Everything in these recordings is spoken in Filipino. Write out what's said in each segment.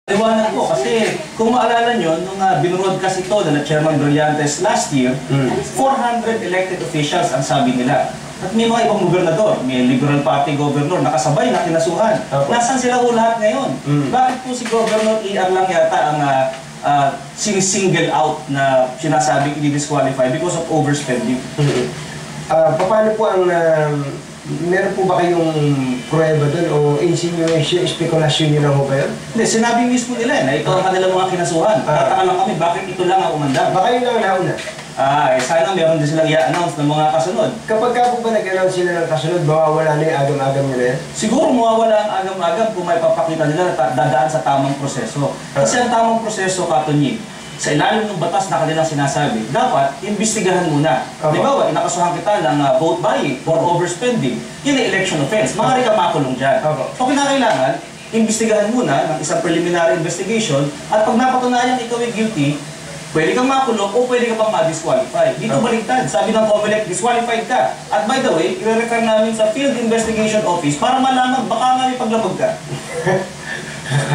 Liwanag po kasi kung maalala nyo, nung binroadcast ito na Chairman Brillantes last year, 400 elected officials ang sabi nila. At may mga ibang gobernador, may Liberal Party governor, nakasabay na kinasuhan. Nasaan sila po lahat ngayon? Bakit po si Governor ER lang yata ang sinisingle out na sinasabing i-disqualify because of overspending? Paano po ang... meron po ba kayong pruweba doon o insinuation, spekulasyon nyo lang po ba yun? Hindi, sinabi mismo nila na ito ang kanilang mga kinasuhan. Tataka lang kami, bakit ito lang ang umandam? Baka yun lang nauna. Sana meron din silang i-announce ng mga kasunod. Kapag ka po ba nag-announce sila ng kasunod, mawawala na yung agam-agam nila yan? Siguro mawawala ang agam-agam kung may papakita nila na dadaan sa tamang proseso. Kasi ang tamang proseso, Katonyi, sa ilalim ng batas na kanilang sinasabi, dapat imbestigahan muna. Di ba, inakasuhan kita ng vote buying for overspending. Yun ay election offense. Maaari ka makulong dyan. So kinakailangan, imbestigahan muna ng isang preliminary investigation at pag napatunayan ikaw ay guilty, pwede kang makulong o pwede ka pang ma-disqualify. Dito baligtad. Sabi ng COMELEC, disqualified ka. At by the way, i-refer namin sa Field Investigation Office para malaman baka nga may paglabag ka.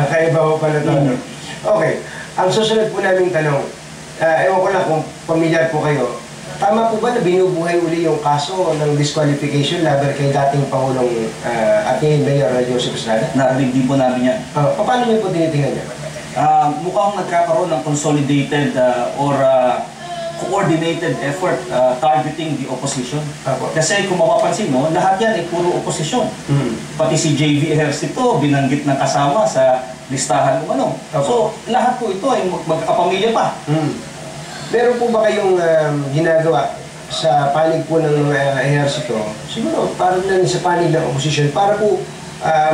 Kakaiba ko pala ito. Okay. Ang susunod po naming tanong, ewan ko lang kung pamilyar po kayo, tama po ba na binubuhay uli yung kaso ng disqualification laban kay dating Pangulong ating Mayor Joseph Estrada? Narinig din po namin yan. Paano niyo po tinitingnan yan? Mukhang nagkakaroon ng consolidated or coordinated effort targeting the opposition. Kasi kung mapapansin mo, lahat yan ay puro oposisyon. Pati si JV Ejercito, binanggit ng kasama sa listahan kung ano. So, lahat po ito ay magkakapamilya pa. Meron po ba kayong ginagawa sa panig po ng Ejercito? Siguro, parang lang sa panig ng oposisyon para po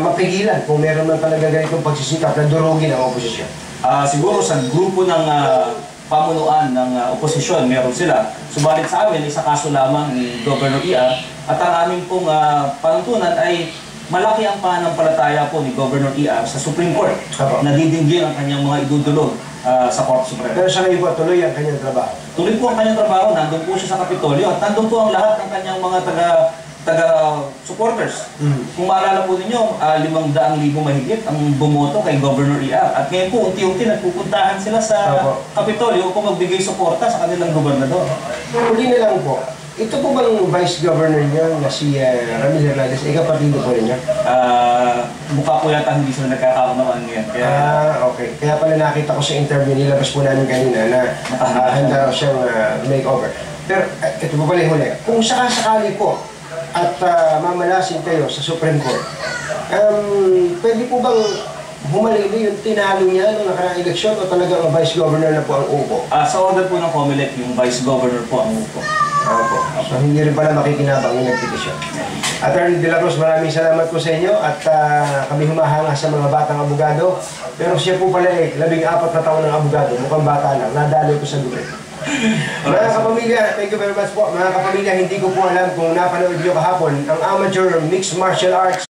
mapigilan kung meron man talaga ganitong pagsisikap na durugin ang oposisyon. Siguro sa grupo ng pamunuan ng oposisyon, meron sila. Subalit sa amin, isa kaso lamang ni Governor ER at ang aming pong panuntunan ay malaki ang pananampalataya po ni Governor ER sa Supreme Court na didinggin ang kanyang mga idudulog sa Korte Suprema. Pero sa ngayon po, tuloy ang kanyang trabaho? Tuloy po ang kanyang trabaho. Nandun po siya sa Kapitolyo at nandun po ang lahat ng kanyang mga taga-supporters. Kung maalala po ninyo, 500,000 mahigit ang bumoto kay Governor ER. At ngayon po, unti-unti nagpupuntahan sila sa Kapitolyo upang magbigay suporta sa kanilang gobernador. Huli na lang po, ito po bang Vice Governor niya na si Ramil Hernandez, kapatido po rin niya? Mukha po yata hindi sila nagkakaunawaan ngayon. Okay. Kaya pala nakita ko sa interview, nilabas po namin kanina na handa raw siyang makeover. Pero ito po pala yung huli. Kung sakasakali po at mamalasin kayo sa Supreme Court, pwede po bang humalili yung tinalo niya nung nakaraang eleksyon o talagang Vice Governor na po ang upo? Sa order po ng COMELEC, yung Vice Governor po ang upo. So hindi rin pala makikinabang yung nagpetisyon. Attorney De La Cruz, maraming salamat po sa inyo at kami humahanga sa mga batang abogado. Pero siya po pala 14 na taon ng abogado, mukhang bata lang, nadaloy ko sa gulit. Mga kapamilya, thank you very much po. Mga kapamilya, hindi ko po alam kung napanood niyo kahapon ang amateur mixed martial arts